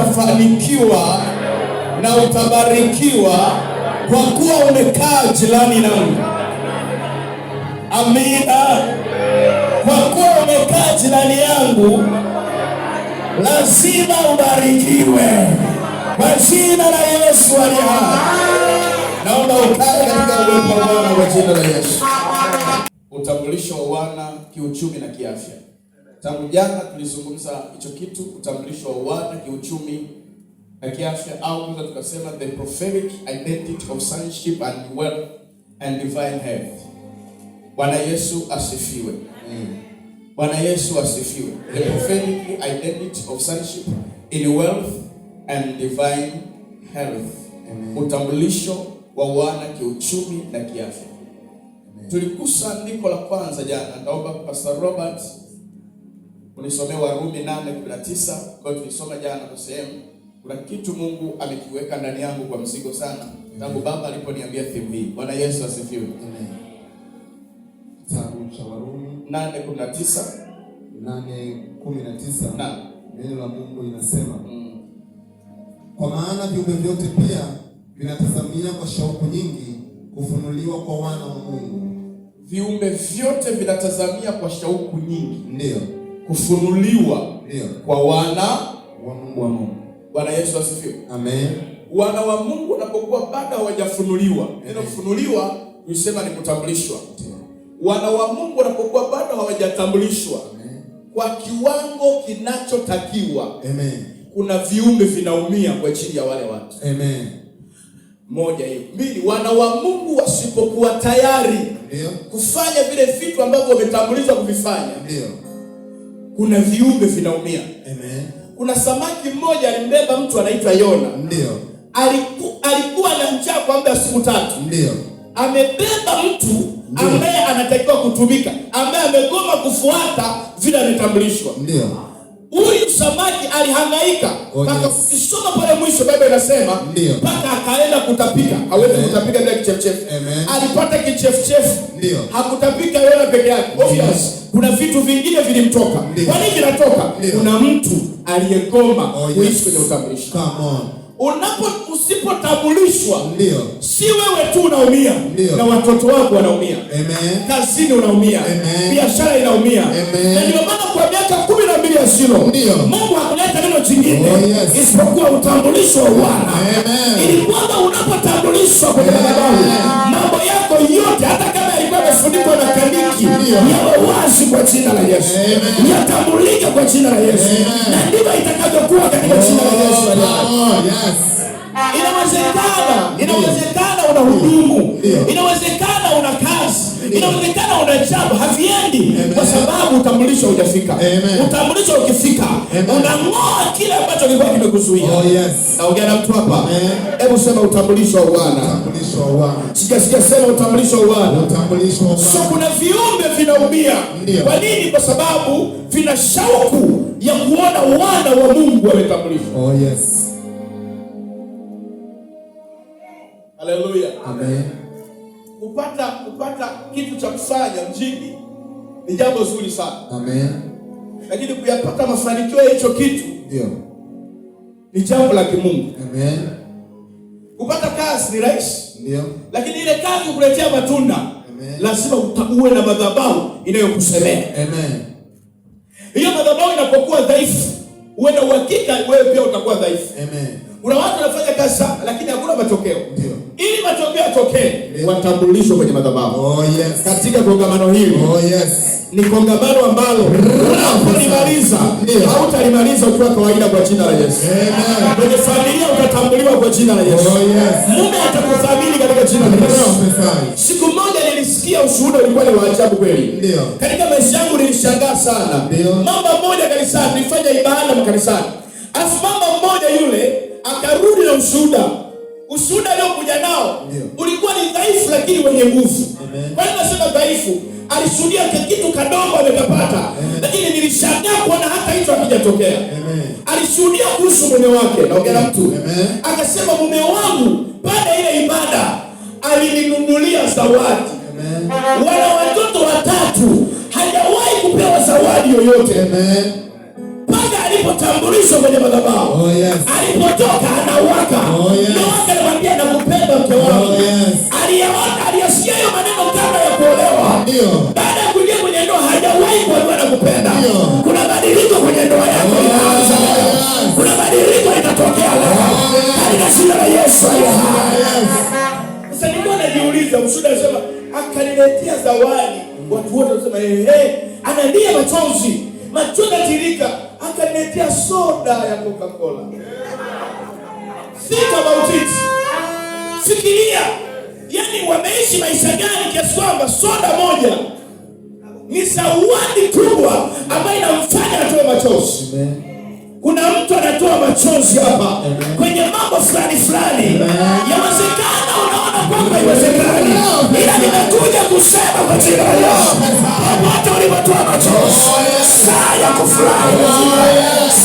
utafanikiwa na utabarikiwa kwa kuwa umekaa jirani nangu. Amina. Kwa kuwa umekaa jirani yangu, lazima ubarikiwe kwa jina la Yesu aliye hai. Naomba ukae katika uwepo wa Bwana kwa jina la Yesu. Utambulisho wa wana kiuchumi na kiafya. Tangu jana tulizungumza hicho kitu, utambulisho wa wana kiuchumi na kiafya, au tunaweza tukasema the prophetic identity of sonship and wealth and divine health. Bwana Yesu asifiwe. Bwana Yesu asifiwe. The prophetic identity of sonship in wealth and divine health. Utambulisho wa wana kiuchumi na kiafya. Tulikusa andiko la kwanza jana. Naomba Pastor Robert unisomea Warumi 8:19. Kwa tulisoma jana kwa sehemu kuna kitu Mungu amekiweka ndani yangu kwa mzigo sana tangu baba aliponiambia theme hii. Bwana Yesu asifiwe. Amen. Kitabu cha Warumi 8:19. 8:19. Neno la Mungu linasema kwa maana viumbe vyote pia vinatazamia kwa shauku nyingi kufunuliwa kwa wana wa Mungu. Viumbe vyote vinatazamia kwa shauku nyingi. Ndio. Kufunuliwa. Ndio. Kwa wana wa Mungu. Bwana Yesu asifiwe. Amen. Wana wa Mungu wanapokuwa bado hawajafunuliwa. Neno kufunuliwa tunasema ni kutambulishwa. Wana wa Mungu wanapokuwa bado hawajatambulishwa kwa kiwango kinachotakiwa. Amen. Kuna viumbe vinaumia kwa ajili ya wale watu. Amen. Moja hiyo. Mbili, wana wa Mungu wasipokuwa tayari kufanya vile vitu ambavyo wametambulishwa kuvifanya, kuna viumbe vinaumia. Amen. Kuna samaki mmoja alimbeba mtu anaitwa Yona. Ndio. Alikuwa na njaa kwa muda wa siku 3. Ndio. Amebeba mtu ambaye anatakiwa kutumika, ambaye amegoma kufuata vile ametambulishwa. Ndio. Huyu samaki alihangaika mpaka kusoma pale mwisho Biblia inasema mpaka akaenda kutapika. Hawezi kutapika bila kichefuchefu. Alipata kichefuchefu. Hakutapika Yona peke yake. Obvious. Kuna vitu vingine vilimtoka. Kwa nini vinatoka? Kuna mtu aliyegoma kuishi kwenye utambulisho. Come on. Usipotambulishwa, si wewe tu unaumia, na watoto wako wanaumia. Amen. Kazini unaumia. Biashara inaumia. Na ndio maana kwa miaka 12 ya Shilo, Mungu hakuleta neno jingine isipokuwa utambulisho wa wana. Ili kwamba unapotambulishwa kwenye madhabahu, mambo yako yote hata kama yalikuwa yamefunikwa na kaniki, yawe wazi kwa jina la Yesu. Yatambulike kwa jina la Yesu. Na ndivyo itakavyokuwa katika jina la Yesu. Inawezekana una hudumu, inawezekana una kazi, inawezekana una jambo haviendi kwa sababu utambulisho hujafika. Utambulisho ukifika, unang'oa kile ambacho kilikuwa kimekuzuia. Naongea na mtu hapa. Hebu sema utambulisho wa wana. Utambulisho wa wana. Sikia sema utambulisho wa wana. Utambulisho wa wana. So kuna viumbe vinaumia. Kwa nini? Kwa sababu vina shauku ya kuona wana wa Mungu wametambulishwa. Haleluya. Amen. Kupata kitu cha kufanya mjini ni jambo zuri sana. Amen. Lakini kuyapata mafanikio ya hicho kitu ni jambo la kimungu. Amen. Kupata kazi ni rahisi. Lakini ile kazi kukuletea matunda, lazima uwe na madhabahu inayokusemea. Amen. Hiyo madhabahu inapokuwa dhaifu, uwe na uhakika wewe pia utakuwa dhaifu. Amen. Kuna watu wanafanya kazi sana lakini hakuna matokeo. Ili matokeo yatokee, watambulishwe kwenye madhabahu. Katika kongamano hili, ni kongamano ambalo unapolimaliza hautalimaliza ukiwa kawaida kwa jina la Yesu. Kwenye familia utatambuliwa kwa jina la Yesu. Mume atakuthamini katika jina la Yesu. Siku moja nilisikia ushuhuda ulikuwa ni wa ajabu kweli. Katika maisha yangu nilishangaa sana. Mama mmoja kanisani, nilifanya ibada kanisani. Alafu mama mmoja yule akarudi na ushuhuda. Ushuhuda aliokuja nao ulikuwa ni dhaifu lakini wenye nguvu. Kwa nini nasema dhaifu? Alishuhudia kitu kadogo amekapata, lakini nilishangaa kuona hata hicho hakijatokea. Alishuhudia kuhusu mume wake, naongea na mtu. Akasema mume wangu baada ya ile ibada alininunulia zawadi. Wana watoto 3, hajawahi kupewa zawadi yoyote. Mpaka alipotambulishwa kwenye madhabahu. Alipotoka anawaka. Anawaka anamwambia nakupenda mke wangu. Aliyaona, aliyasikia hayo maneno kabla ya kuolewa. Baada ya kuingia kwenye ndoa hajawahi kuambiwa nakupenda. Kuna badiliko kwenye ndoa yako inaanza leo. Kuna badiliko inatokea leo. Katika jina la Yesu. Sasa nilikuwa najiuliza, mshuhuda anasema akaniletea zawadi. Watu wote wanasema analia machozi. Machozi yatirika. Akaniletea soda ya Coca-Cola. Think about it. Fikiria. Yaani wameishi maisha gani kiasi kwamba soda moja ni zawadi kubwa ambayo inamfanya atoe machozi. Kuna mtu anatoa machozi hapa kwenye mambo fulani. Yawezekana unaona kwamba haiwezekani, ila nimekuja kusema kwa jina la Yesu, popote ulipotoa machozi, saa ya kufurahi,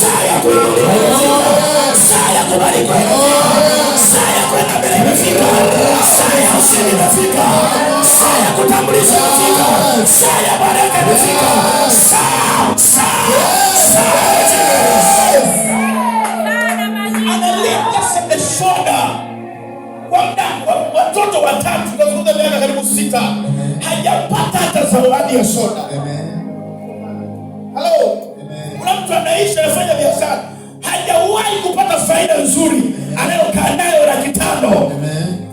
saa ya kuinuliwa, saa ya kubarikiwa, saa ya kwenda mbele imefika, saa ya ushindi imefika, saa ya kutambulisha imefika, saa ya baraka imefika, saa soda kwa muda watoto watatu kwa miaka karibu 6 hajapata hata zawadi ya soda. Hello. Kuna mtu anaishi anafanya biashara hajawahi kupata faida nzuri, anayokaa nayo $500.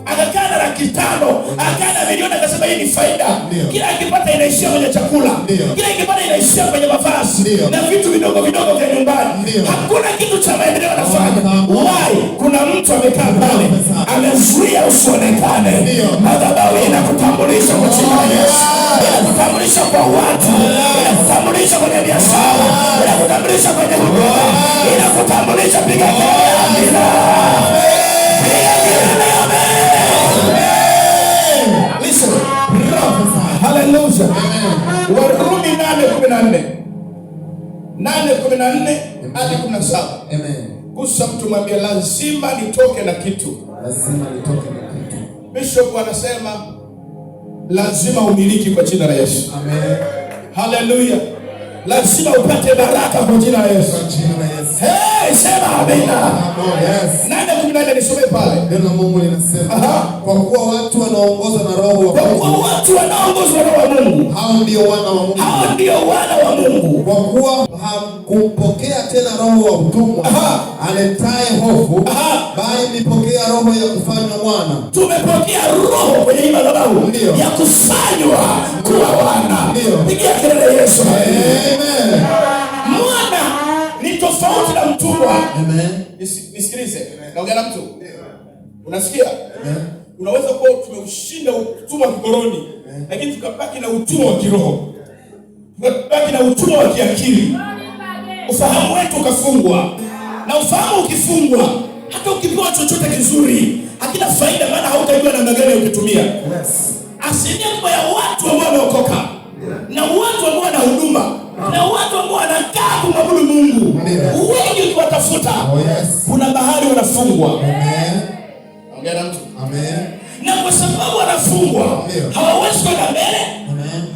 Akakaa na $500, akakaa na milioni, akasema hii ni faida. Kila akipata inaishia kwenye chakula, kila akipata inaishia kwenye mavazi na vitu vidogo vidogo vya nyumbani. Hakuna kitu cha maendeleo anafanya. Why? Kuna mtu amekaa pale amezuia usionekane. Madhabahu inakutambulisha kwa jina la Yesu, inakutambulisha kwa watu, inakutambulisha kwenye biashara, inakutambulisha kwenye huduma, inakutambulisha. Piga kelele amina. Listen. Hallelujah. Warumi 8:14 hadi 17. Kusa mtu mwambie lazima nitoke na kitu. Bishop anasema lazima umiliki kwa jina la Yesu. Amen. Hallelujah. Lazima upate baraka kwa jina la Yesu. Sema amina. 8:14 nisome pale. Neno la Mungu linasema, kwa kuwa watu wanaongozwa na Roho wa Mungu. Kwa kuwa watu wanaongozwa na Roho wa Mungu. Hao ndio wana wa Mungu. Hao ndio wana wa Mungu. Kwa kuwa hamkumpokea tena roho wa utumwa aletaye hofu, bali mlipokea roho ya kufanywa mwana. Tumepokea roho kwenye madhabahu ya kufanywa kuwa wana. Pigia kelele Yesu. Amen. Mwana ni tofauti na mtumwa. Amen. Nisikilize. Naongea na mtu. Unasikia? Unaweza kuwa tumeushinda utumwa wa kikoroni, lakini tukabaki na utumwa wa kiroho. Tukabaki na utumwa wa kiakili. Ufahamu wetu ukafungwa. Na ufahamu ukifungwa, hata ukipewa chochote kizuri hakina faida, maana hautajua namna gani ukitumia. Asilimia kubwa ya watu ambao wameokoka na watu ambao wana huduma na watu ambao wanakaa kumwabudu Mungu, wengi ukiwatafuta kuna bahari wanafungwa. Ongea na mtu. Na kwa sababu wanafungwa hawawezi kwenda mbele,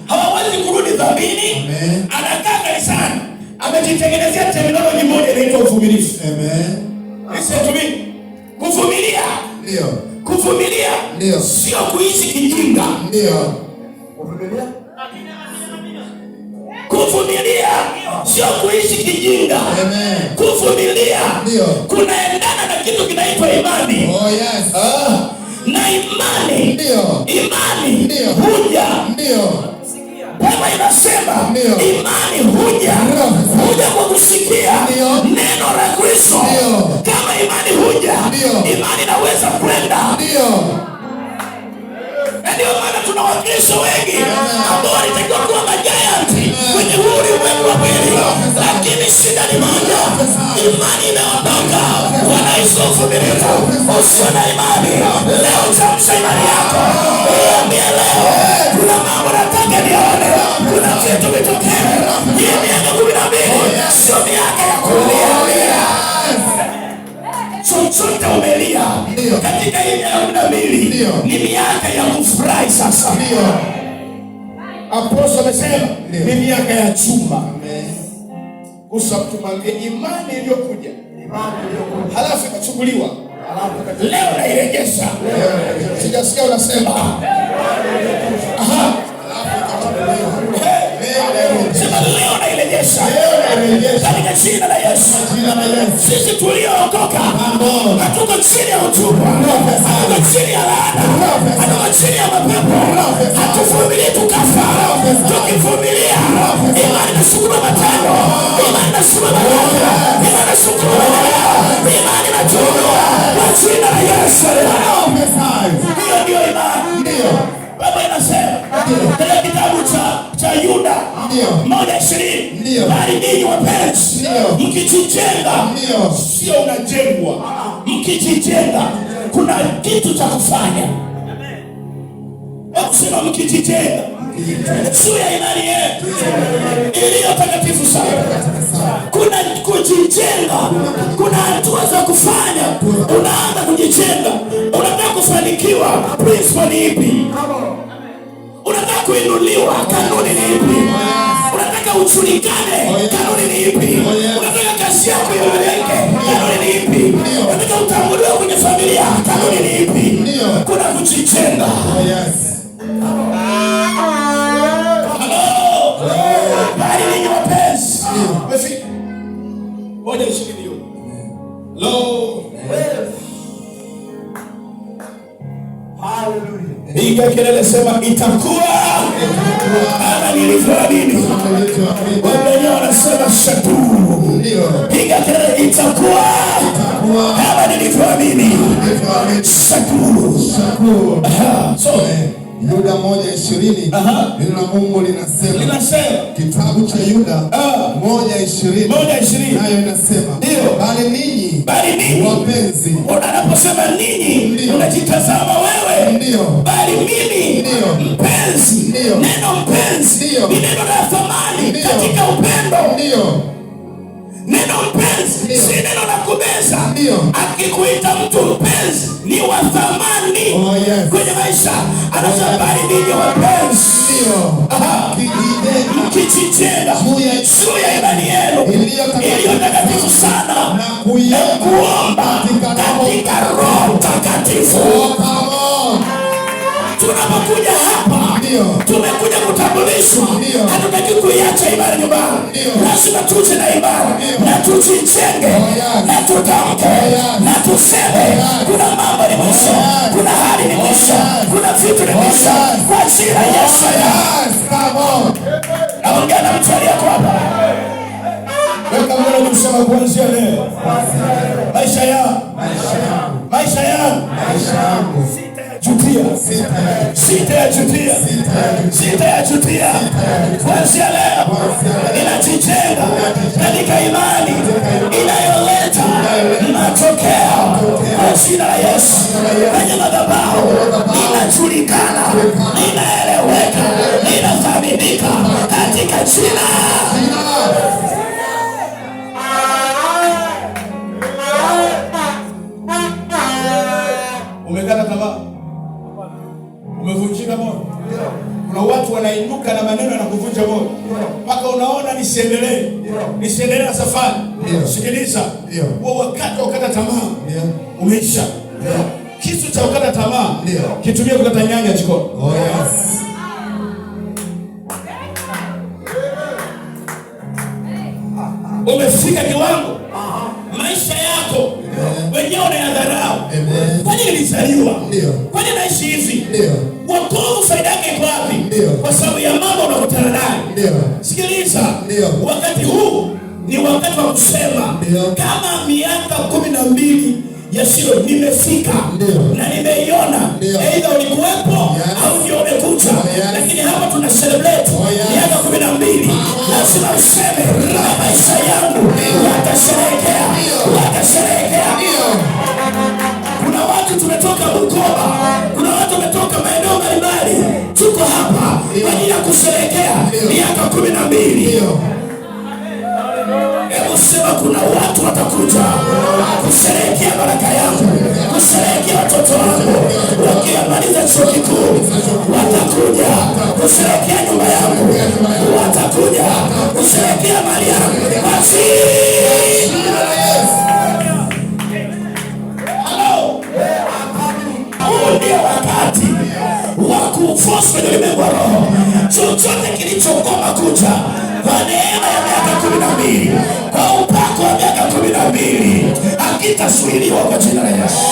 hawawezi kurudi dhambini. Anakaa kanisani amejitengenezea terminology moja inaitwa uvumilivu. Listen to me. Kuvumilia sio kuishi kijinga. Kuvumilia sio kuishi kijinga. Kuvumilia kunaendana na kitu kinaitwa imani. Na imani huja. Biblia inasema imani huja kwa kusikia neno la Kristo. Kama imani huja, imani inaweza kwenda. Ndio maana tuna Wakristo wengi ambao walitakiwa kuwa majianti kwenye ulimwengu wa mwili, lakini shida ni moja, imani imeondoka. Wanaishi uvumilivu. Usio na imani leo utamsha imani yako. Niambie leo kuna mambo nataka nione, kuna vitu vitokee. Hii miaka 12 sio miaka ya kulia. Chochote umelia katika hii miaka 12 ni miaka ya kufurahi sasa. Apostol amesema ni miaka ya chuma. Gusa mtu mwambie imani iliyokuja halafu ikachukuliwa, leo nairejesha. Sijasikia unasema aha. Sema leo nairejesha katika jina la Yesu. Sisi tuliookoka hatuko chini ya utumwa, hatuko chini ya laana, hatuko chini ya mapepo. Hatuvumilii tukafa. Tukivumilia imani inasukuma matendo, imani inasukuma baraka, imani inasukuma maendeleo, imani inatuinua kwa jina la Yesu. Hiyo ndio imani. Ndio Baba inasema katika kitabu cha Yuda 1:20, bali ninyi wapenzi mkijijenga, sio unajengwa, mkijijenga kuna kitu cha kufanya. Sema mkijijenga juu ya imani yetu iliyo takatifu sana. Kuna kujijenga, kuna hatua za kufanya. Unaanza kujijenga, unataka kufanikiwa, principle ni ipi? Unataka kuinuliwa, kanuni ni ipi? Unataka ujulikane, kanuni ni ipi? Unataka kazi yako ieleweke, kanuni ni ipi? Unataka utambuliwe kwenye familia, kanuni ni ipi? Kuna kujijenga. Bali ninyi wapenzi, umefika 1:20 hiyo. Hallelujah. Piga kelele, sema itakuwa kama nilivyoamini. Wengine wanasema shatu. Piga kelele, itakuwa kama nilivyoamini. Shatu. So Yuda 1:20, neno la Mungu linasema kitabu cha Yuda 1:20 nayo inasema bali ninyi wapenzi. Unaposema ninyi unajitazama wewe. Ndio. Bali mimi mpenzi. Neno mpenzi ni neno la thamani katika upendo. Ndio. Neno mpenzi si neno la kubeza. Akikuita mtu mpenzi ni wa thamani kwenye maisha. Anasema bali ninyi wapenzi mkijijenga juu ya imani yenu iliyo takatifu sana na kuomba katika Roho Mtakatifu. Tunapokuja hapa tumekuja kutambulishwa. Hatutaki kuiacha imani nyumbani. Lazima tuje na imani na tujijenge na tutamke na tuseme kuna mambo ni mwisho, kuna hali ni mwisho, kuna vitu ni mwisho kwa jina la Yesu. Naongea na mtu aliyeko hapa. Weka mkono kusema kuanzia leo maisha yangu sitayajutia. Kuanzia leo ninajijenga katika imani inayoleta matokeo kwa jina la Yesu. Kwenye madhabahu inajulikana, inaeleweka, inathaminika katika jina. Umekata tamaa? Umevunjika moyo? Kuna watu wanainuka na maneno yanakuvunja moyo mpaka unaona nisiendelee na safari. Sikiliza, huo wakati wa kukata tamaa umeisha. Kisu cha kukata tamaa kitumie kukata nyanya jikoni. Umefika kiwango maisha yako wenyewe unayadharau. Kwani nilizaliwa? Kwani naishi hivi? Wokovu faida yake iko wapi? Kwa sababu ya mambo unakutana nayo. Sikiliza, wakati huu ni wakati wa kusema kama miaka 12 yasiyo nimefika na nimeiona. Aidha ulikuwepo au ndio umekuja, lakini hapa tuna celebrate miaka 12. Lazima useme maisha yangu watasherehekea. Kuna watu tumetoka Bukoba, kuna watu wametoka maeneo mbalimbali, tuko hapa kwa ajili ya kusherehekea miaka 12. Hebu sema kuna watu watakuja kusherehekea baraka yangu, kusherehekea watoto wangu wakiamaliza chuo kikuu, watakuja kusherehekea nyumba yangu, watakuja kusherehekea mali yangu. kuforce kwenye ulimwengu wa roho. Chochote kilichokoma kuja kwa neema ya miaka 12, kwa upako wa miaka 12, hakitazuiliwa kwa jina la Yesu.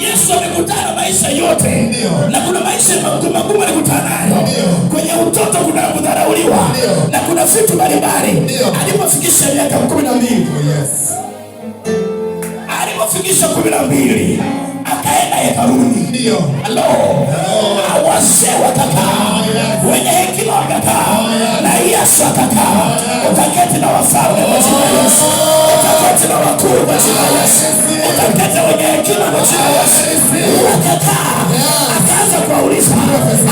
Yesu amekutana maisha yote. Na kuna maisha magumu alikutana nayo. Kwenye utoto kuna kudharauliwa na kuna vitu mbalimbali. Alipofikisha miaka 12, alipofikisha 12, akaenda hekaluni. Hello. Wazee wakakaa, wenye hekima wakakaa, na Yesu akakaa. Utaketi na wafalme kwa jina la Yesu. Utaketi na wakuu kwa jina la Yesu. Utaketi wenye hekima kwa jina la Yesu. Wakakaa, akaanza kuwauliza.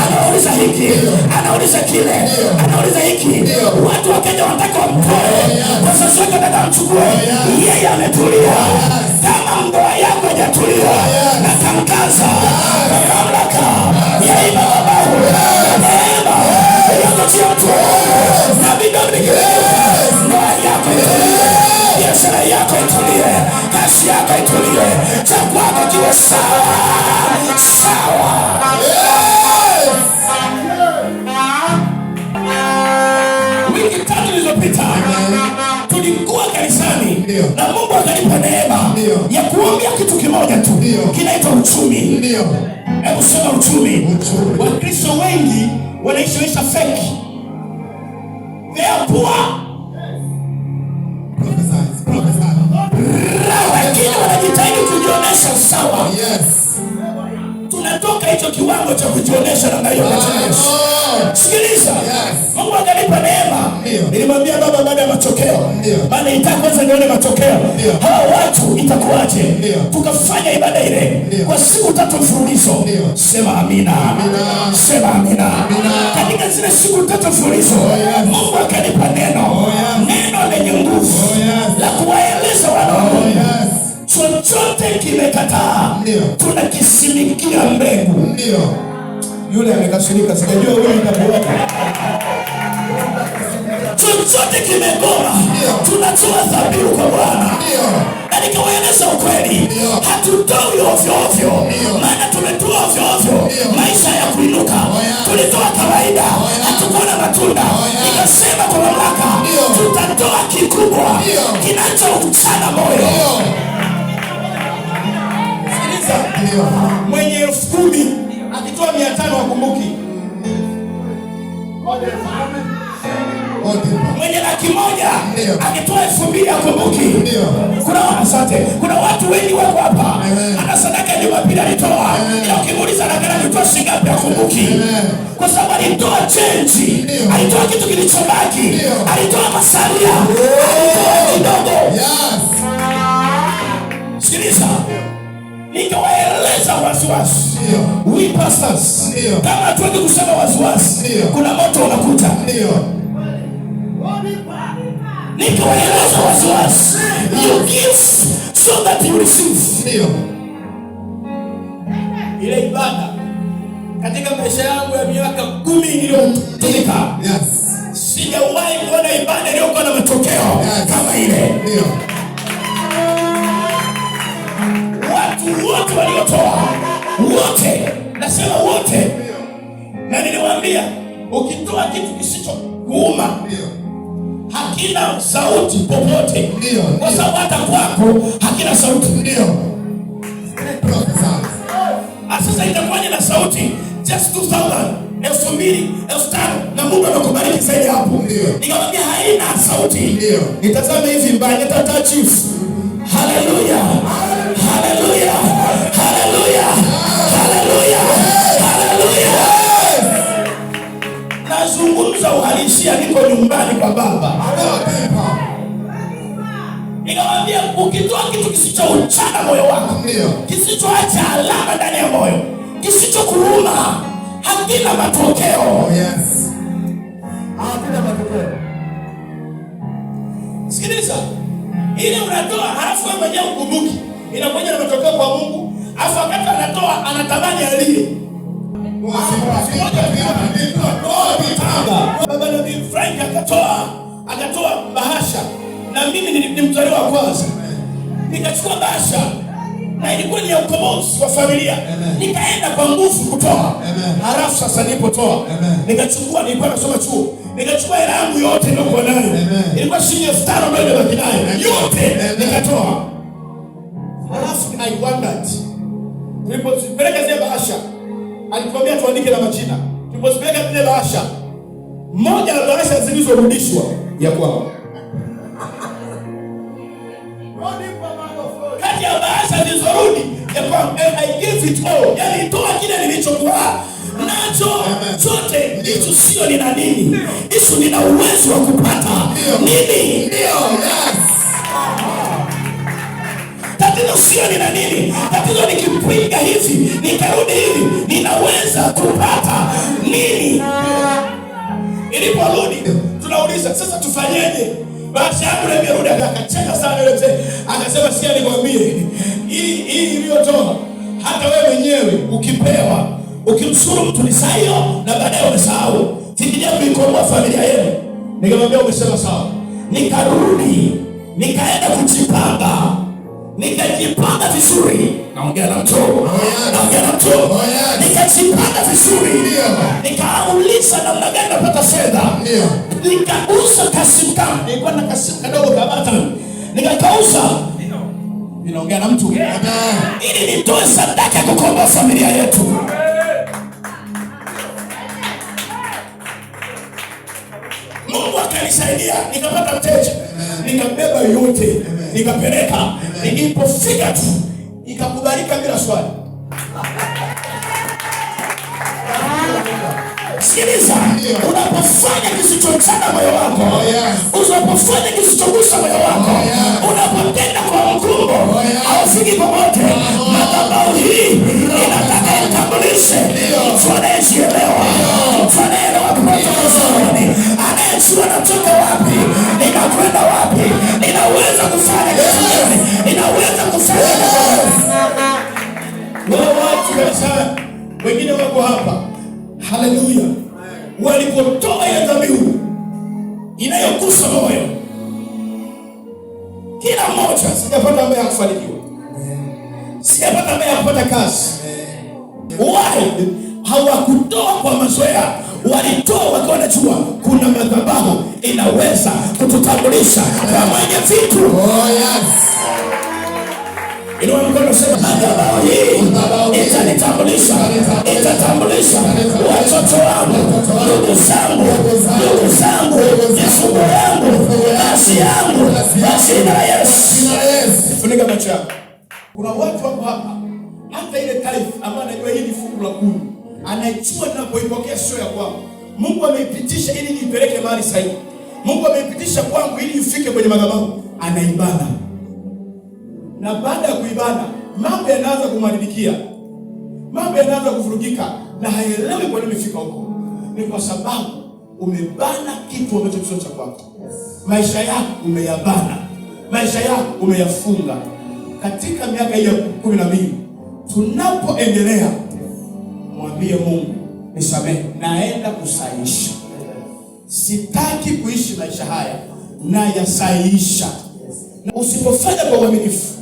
Anauliza hiki, anauliza kile, anauliza hiki. Watu wakaja wanataka wamtoe, wazazi wake wanataka wamchukue. Yeye ametulia. Kama ndoa yako haijatulia, natangaza mamlaka ya imababu na neema inakutia mtu na bidoni. Ndoa yako itulie, biashara yako itulie, kazi yako itulie, cha kwako kiwe sawa sawa. Wiki 3 zilizopita tulikuwa kanisani na Mungu akanipa neema ya kuambia kitu kimoja tu, kinaitwa uchumi. Hebu sema uchumi. Wakristo wengi wanaishi maisha fake. They are poor. Lakini wanajitahidi kujionesha sawa. Tunatoka hicho kiwango cha kujionesha na hiyo katika Yesu. Sikiliza. Mungu akanipa neema. Nilimwambia baba, baada ya matokeo, maana nitaka kwanza nione matokeo. Hawa watu itakuwaje? Tukafanya ibada ile kwa siku 3 mfululizo. Sema amina. Sema amina. Katika zile siku 3 mfululizo, Mungu akanipa neno lenye nguvu la kuwaeleza wanao. Chochote kimekataa, tunakisimikia mbegu. Yule amekasirika, sijajua wewe utakuweka. Chochote kimegoma, tunatoa dhabihu kwa Bwana. Na nikawaeleza ukweli, hatutoi ovyo ovyo, maana tumetoa ovyo ovyo maisha ya kuinuka. Tulitoa kawaida, hatukuona matunda. Nikasema kwa mamlaka, tutatoa kikubwa kinachouchana moyo. Mwenye 10,000 akitoa 500 wakumbuki. Mwenye 100,000 akitoa 2,000 wakumbuki. Kuna watu wengi wako hapa, ana sadaka ya Jumapili alitoa, ila ukimuuliza alitoa shilingi ngapi wakumbuki. Kwa sababu alitoa change, alitoa kitu kilichobaki, alitoa masalia, alitoa kidogo. Sikiliza. Nikawaeleza wasiwasi. We pastors, kama hatuwezi kusema wasiwasi, kuna moto unakuta. Nikawaeleza wasiwasi. You give so that you receive. Ile ibada katika maisha yangu ya miaka 10 iliyotumika, sijawahi kuona ibada iliyokuwa na matokeo kama ile. Watu wote waliotoa, wote, nasema wote. Na niliwaambia, ukitoa kitu kisicho kuuma, hakina sauti popote. Kwa sababu hata kwako hakina sauti. Sasa itakuwaje na sauti? Just 2,000, 2,000, 5,000, na Mungu anakubariki zaidi hapo. Nikamwambia haina sauti. Nitazame hivi mbaya, tata chief. Hallelujah. Hallelujah. Hallelujah. Hallelujah. Hallelujah. Nazungumza uhalisia, niko nyumbani kwa Baba. Nikamwambia ukitoa kitu kisichouchana moyo wako, kisichoacha alama ndani ya moyo, kisichokuuma, hakina matokeo. Hakina matokeo. Sikiliza. Ile unatoa halafu wewe mwenyewe ukumbuki, inakuja na matokeo kwa Mungu. Halafu wakati anatoa anatamani alie. Baba Nabii Frank akatoa bahasha, na mimi ni mzaliwa wa kwanza. Nikachukua bahasha, na ilikuwa ni ya ukombozi wa familia. Nikaenda kwa nguvu kutoa. Halafu sasa nilipotoa, nikachukua, nilikuwa nasoma chuo, nikachukua hela yangu yote nilikuwa nayo, ilikuwa shilingi 5,000 ambayo nimebaki nayo yote, nikatoa. Halafu I wondered, tulipozipeleka zile bahasha, alituambia tuandike na majina. Tulipozipeleka zile bahasha, moja ya bahasha zilizorudishwa ya kwao, kati ya bahasha zilizorudi ya kwao, I gave it all. Yani toa kile nilichokuwa nacho chote. Hicho sio nina nini, hicho nina uwezo wa kupata nini. Tatizo sio nina nini, tatizo nikipiga hivi nikarudi hivi ninaweza kupata nini. Iliporudi tunauliza sasa tufanyeje? Basi hapo nimerudi, akacheka sana yule mzee, akasema sikia nikwambie, hii iliyotoa hata wewe mwenyewe ukipewa, ukimshukuru mtu ni sahihi na baadaye umesahau, tikija kuikomboa familia yenu. Nikamwambia umesema sawa. Nikarudi, nikaenda kujipanga, nikajipanga vizuri. Naongea na mtu, nikajipanga vizuri. Nikauliza namna gani napata fedha. Nikauza kasimu kangu, nilikuwa na kasimu kadogo kabata, nikakauza. Ninaongea na mtu, ili nitoe sadaka ya kukomboa familia yetu. Mungu akanisaidia, nikapata mteja, nikabeba yote, nikapeleka. Nilipofika tu ikakubalika bila swali. Sikiliza, unapofanya kisichochana moyo wako, unapofanya kisichogusa moyo wako, unapotenda kwa mkumbo, haufiki popote. Madhabahu hii inataka itambulishe mtu anayejielewa, mtu anayeelewa kutoka zoni, anayejua natoka wapi, ninakwenda wapi, ninaweza kufanya kitu gani, ninaweza kufanya kitu gani. Watu kabisa wengine wako hapa, haleluya, walipotoa ile dhabihu inayokusa moyo, kila mmoja, sijapata ambaye hakufanikiwa, sijapata ambaye hakupata kazi. Why? Hawakutoa kwa mazoea, walitoa wakiwa wanajua kuna madhabahu inaweza kututambulisha kwa mwenye vitu. Inua mkono, sema madhabahu hii itanitambulisha, itatambulisha watoto wangu, ndugu zangu, mifugo yangu, nafsi yangu, kwa jina la Yesu. Funika macho yako. Kuna watu wako hapa, hata ile taifa ambayo anajua hii ni fungu la 10, anaichua ninapoipokea sio ya kwangu. Mungu ameipitisha ili nipeleke mahali sahihi. Mungu ameipitisha kwangu ili ifike kwenye madhabahu, anaibana. Na baada ya kuibana, mambo yanaanza kumharibikia, mambo yanaanza kuvurugika, na haelewi kwa nini imefika huko. Ni kwa sababu umebana kitu ambacho sio cha kwako. Maisha yako umeyabana, maisha yako umeyafunga. Katika miaka hii ya 12 tunapoendelea, mwambie Mungu, nisamehe, naenda kusahihisha. Sitaki kuishi maisha haya, na yasahihisha. Usipofanya kwa uaminifu,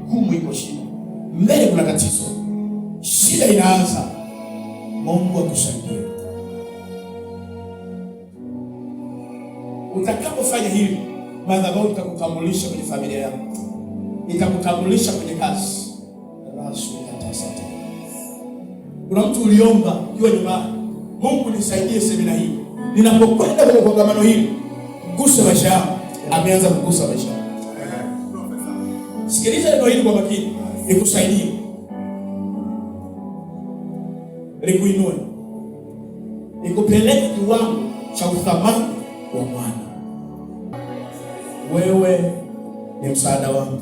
hukumu iko chini. Mbele kuna tatizo, shida inaanza. Mungu akusaidie. Utakapofanya hivi, madhabahu itakutambulisha kwenye familia yako, itakutambulisha kwenye kazi. Kuna mtu uliomba ukiwa nyumbani, Mungu nisaidie semina hii, ninapokwenda kwenye kongamano hili, gusa maisha yangu. Ameanza kugusa maisha yangu. Sikiliza neno hili kwa makini, nikusaidie, nikuinue, nikupeleke kiwango cha uthamani wa Bwana. Wewe ni msaada wangu,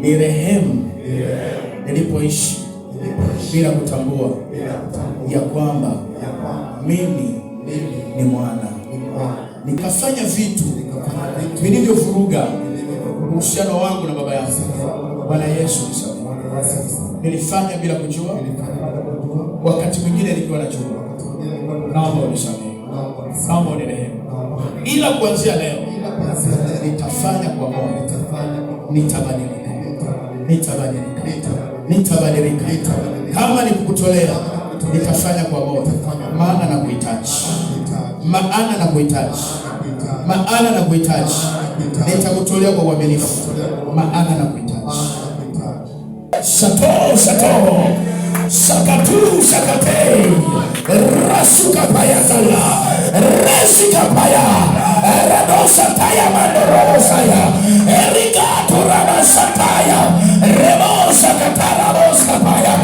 ni rehemu nilipoishi bila kutambua ya kwamba mimi ni mwana. Nikafanya vitu vilivyovuruga uhusiano wangu na baba yangu. Bwana Yesu nisamehe. Nilifanya bila kujua, wakati mwingine nikiwa najua. Naomba unisamehe, naomba unirehemu. Ila kuanzia leo nitafanya kwa moyo, nitabadilika. nitabadilika. Kama ni kukutolea, nitafanya kwa moyo, maana na kuhitaji. Nitakutolea kwa uaminifu, maana na kuhitaji. Sato sakatu sakate rasuka paya kala resika paya radosa taya mandorosa ya erika turaba sataya rebosa katara rosa paya.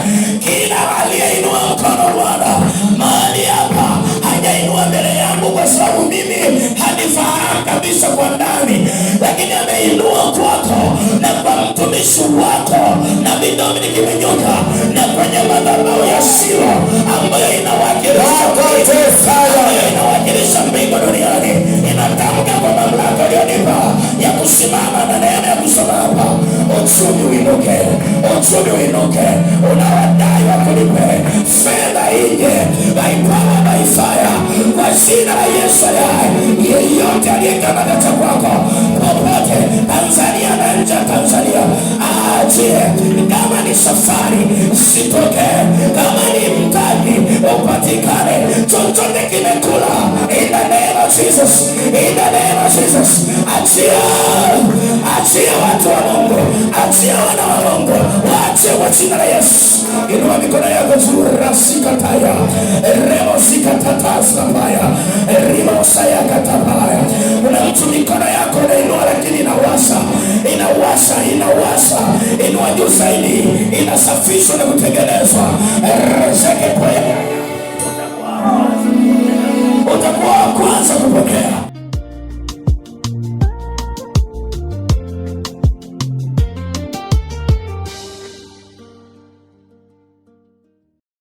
Kila aliyeinua mkono Bwana mahali hapa hajainua mbele yangu kwa sababu mimi hanifahamu kabisa kwa ndani, lakini ameinua kwako na kwa mtumishi wako na Dominic Kimenyuka na kwenye madhabahu ya Silo ambayo inawakilisha mbingu duniani. Inatamka kwa mamlaka aliyonipa ya kusimama na neema ya kusoma hapa. Uchumi uinuke, unawadai wakulipe, fedha ije, by power by fire, kwa jina la Yesu. Yeyote aliyekamata cha kwako popote Tanzania na nje ya Tanzania aachie. Kama ni safari sitoke, kama ni mtaji upatikane, chochote kimekula, in the name of Jesus, achia watu wa Mungu, achia wana wa Mungu, waachie kwa jina la Yesu. Inua mikono yako juu, rasikataya remo sikatata mbaya rimo saya katabaya. Kuna mtu mikono yako inainua lakini inawasha. Inua juu zaidi, inasafishwa na kutengenezwa. Utakuwa kwanza kupokea.